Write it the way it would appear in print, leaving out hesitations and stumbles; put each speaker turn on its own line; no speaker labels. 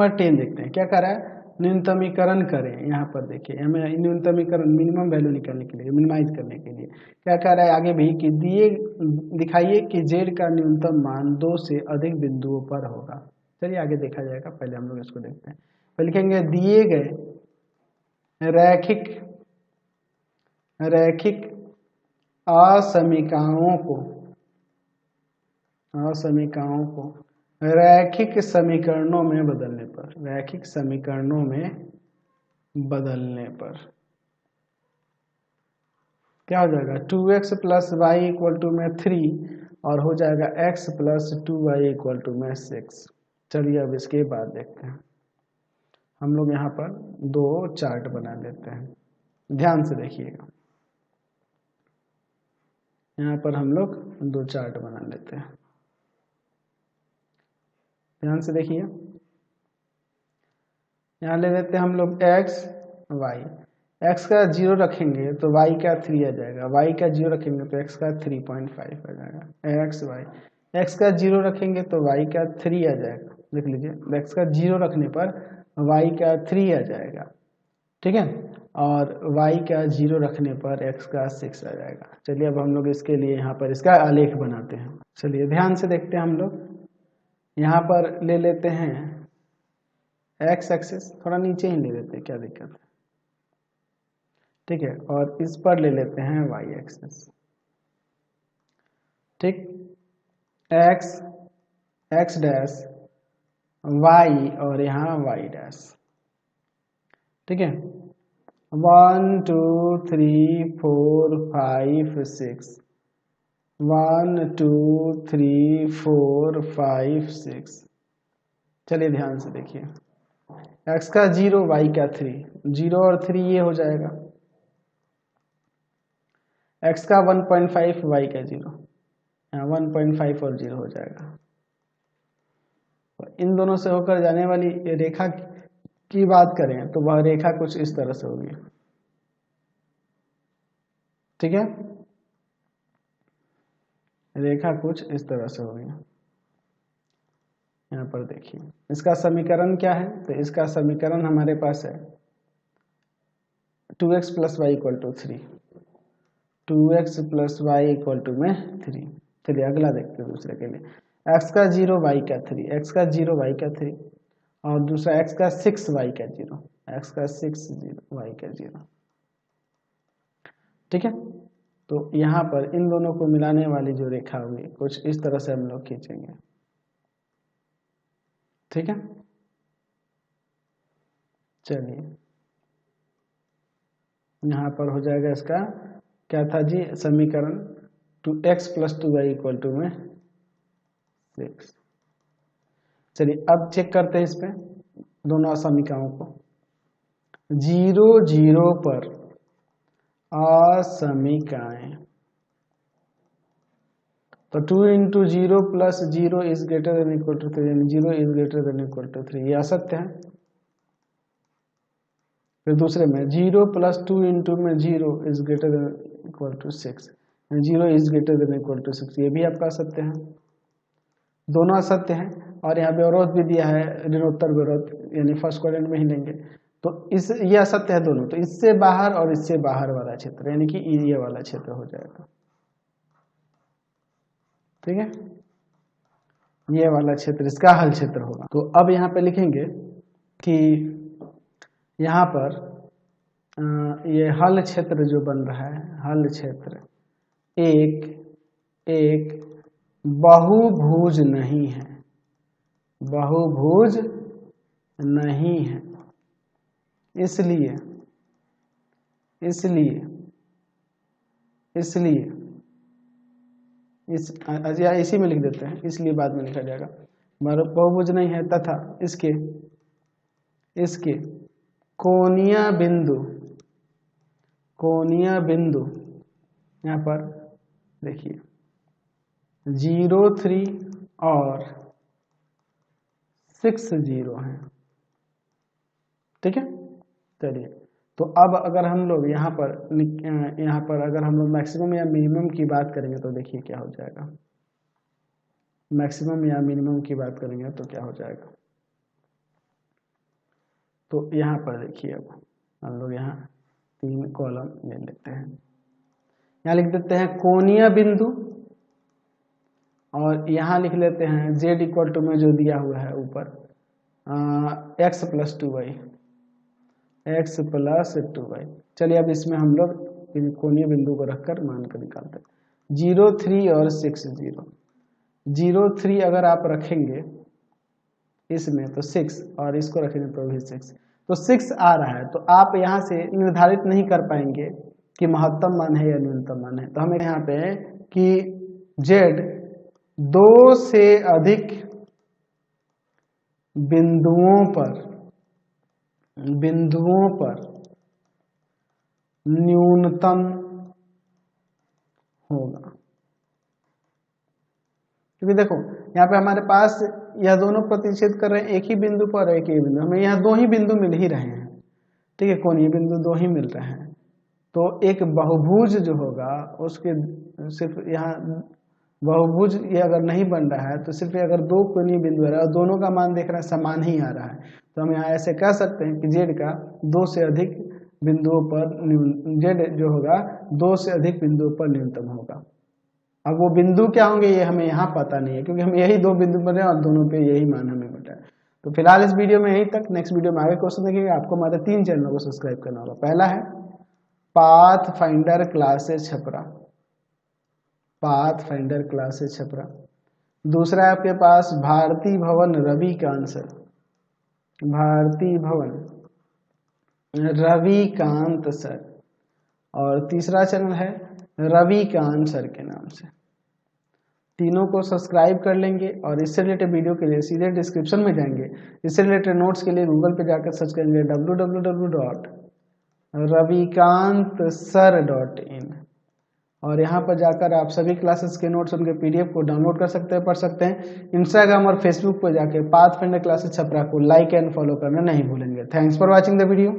Number 10 देखते हैं, क्या कर रहा है, न्यूनतमीकरण करें। यहाँ पर देखिए हमें न्यूनतमीकरण मिनिमम वैल्यू निकालने के लिए, मिनिमाइज करने के लिए क्या कर रहा है आगे भी कि दिखाइए कि z का न्यूनतम मान 2 से अधिक बिंदुओं पर होगा। चलिए आगे देखा जाएगा, पहले हम लोग इसको देखते हैं। तो लिखेंगे दिए गए रैखिक असमीकाओं को रैखिक समीकरणों में बदलने पर क्या हो जाएगा, 2x + y = 3 और हो जाएगा x + 2y = 6। चलिए अब इसके बाद देखते हैं, हम लोग यहाँ पर 2 चार्ट बना लेते हैं, ध्यान से देखिएगा। यहाँ पर हम लोग 2 चार्ट बना लेते हैं, ध्यान से देखिए। यहाँ ले लेते हैं हम लोग x y, x का 0 रखेंगे तो y का 3 आ जाएगा, y का 0 रखेंगे तो x का 3.5 आ जाएगा, x का 0 रखेंगे तो y का 3 आ जाएगा, देख लीजिए x का 0 रखने पर y का 3 आ जाएगा, ठीक है, और y का 0 रखने पर x का 6 आ जाएगा। चलिए अब हम लोग इसके लिए यहाँ पर इसका आलेख बनाते हैं। चलिए ध्यान से देखते हैं, हम लोग यहाँ पर ले लेते हैं x एक्सिस, थोड़ा नीचे ही ले लेते हैं, क्या दिक्कत है, ठीक है, और इस पर ले लेते हैं y एक्सिस, ठीक, x डैश y और यहाँ y डैश, ठीक है, 1 2 3 4 5 6, 1 2 3 4 5 6। चलिए ध्यान से देखिए, x का 0 y का 3, 0 और 3 ये हो जाएगा, x का 1.5 y का 0, यहाँ 1.5 और 0 हो जाएगा। इन दोनों से होकर जाने वाली रेखा की बात करें तो वह रेखा कुछ इस तरह से होगी, ठीक है, रेखा कुछ इस तरह से होगी। यहाँ पर देखिए इसका समीकरण क्या है, तो इसका समीकरण हमारे पास है 2x + y = 3, 2x + y = 3। चलिए अगला देखते हैं दूसरे के लिए, x का 0 y का 3, x का 0 y का 3 और दूसरा x का 6 y का 0, x का 6 y का 0, ठीक है। तो यहाँ पर इन दोनों को मिलाने वाली जो रेखा होगी कुछ इस तरह से हम लोग खींचेंगे, ठीक है। चलिए यहाँ पर हो जाएगा, इसका क्या था जी समीकरण, 2x + 2y = 6। चलिए अब चेक करते हैं इस पे दोनों असमीकाओं को, 0 0 पर असमीकाएं, तो 2 × 0 + 0 = 3, यानी 0 > 3, ये असत्य है। फिर दूसरे में 0 + 2 × 0 > 6, 0 > 6, ये भी आपका असत्य है, दोनों असत्य हैं। और यहाँ विरोध भी दिया है, ऋणोत्तर विरोध, यानी फर्स्ट क्वाड्रेंट में ही लेंगे तो ये असत्य है दोनों, तो इससे बाहर और इससे बाहर वाला क्षेत्र यानी कि ये वाला क्षेत्र हो जाएगा, ठीक है, ये वाला क्षेत्र इसका हल क्षेत्र होगा। तो अब यहाँ पे लिखेंगे कि यहाँ पर ये हल क्षेत्र जो बन रहा है, हल क्षेत्र एक बहुभुज नहीं है, बहुभुज नहीं है, इसलिए इसी में लिख देते हैं, इसलिए बाद में लिखा जाएगा, बहुभुज नहीं है तथा इसके कोणीय बिंदु यहाँ पर देखिए 0 3 और 6 0 हैं, ठीक है। चलिए तो अब अगर हम लोग यहाँ पर अगर हम लोग मैक्सिमम या मिनिमम की बात करेंगे तो देखिए क्या हो जाएगा, मैक्सिमम या मिनिमम की बात करेंगे तो क्या हो जाएगा, तो यहाँ पर देखिए अब हम लोग यहाँ 3 कॉलम ले लेते हैं। यहाँ लिख देते हैं कोणीय बिंदु, और यहाँ लिख लेते हैं z इक्वल टू में जो दिया हुआ है ऊपर x plus 2y, x plus 2y। चलिए अब इसमें हम लोग कोणीय बिंदु को रखकर मान कर निकालते हैं। 0, 3 और 6, 0, 3 अगर आप रखेंगे इसमें तो 6, और इसको रखेंगे तो भी 6, तो 6 आ रहा है। तो आप यहाँ से निर्धारित नहीं कर पाएंगे कि महत्तम मान है या न्यूनतम मान है। तो हमें यहाँ पे कि z 2 से अधिक बिंदुओं पर न्यूनतम होगा, क्योंकि देखो यहाँ पे हमारे पास यह दोनों प्रतिच्छेद कर रहे हैं एक ही बिंदु पर, एक ही बिंदु, हमें यहाँ 2 ही बिंदु मिल ही रहे हैं, ठीक है, कोणीय बिंदु 2 ही मिल रहे हैं। तो एक बहुभुज जो होगा उसके सिर्फ यहाँ बहुभुज ये अगर नहीं बन रहा है तो सिर्फ अगर 2 कोणीय बिंदु आ रहा है और दोनों का मान देख रहे हैं समान ही आ रहा है, तो हम यहाँ ऐसे कह सकते हैं कि z का 2 से अधिक बिंदुओं पर z जो होगा 2 से अधिक बिंदुओं पर न्यूनतम होगा। अब वो बिंदु क्या होंगे ये हमें यहाँ पता नहीं है, क्योंकि हम यही 2 बिंदु पर हैं और दोनों पे यही मान हमें मिल रहा है। तो फिलहाल इस वीडियो में यहीं तक। नेक्स्ट वीडियो में आगे क्वेश्चन देखेंगे। आपको हमारे 3 चैनलों को सब्सक्राइब करना होगा। पहला है path finder classes Chhapra, path finder classes Chhapra. दूसरा है आपके पास भारती भवन रविकांत सर, भारती भवन रविकांत सर। और तीसरा चैनल है रविकांत सर के नाम से। तीनों को सब्सक्राइब कर लेंगे और इससे रिलेटेड वीडियो के लिए सीधे डिस्क्रिप्शन में जाएंगे। इससे रिलेटेड नोट्स के लिए गूगल पे जाकर सर्च करेंगे www.ravikantsir.in, और यहाँ पर जाकर आप सभी क्लासेस के नोट्स उनके PDF को डाउनलोड कर सकते हैं, पढ़ सकते हैं। इंस्टाग्राम और फेसबुक पर जाकर पाथ फाइंडर क्लासेस छपरा को लाइक एंड फॉलो करना नहीं भूलेंगे। Thanks for watching the video.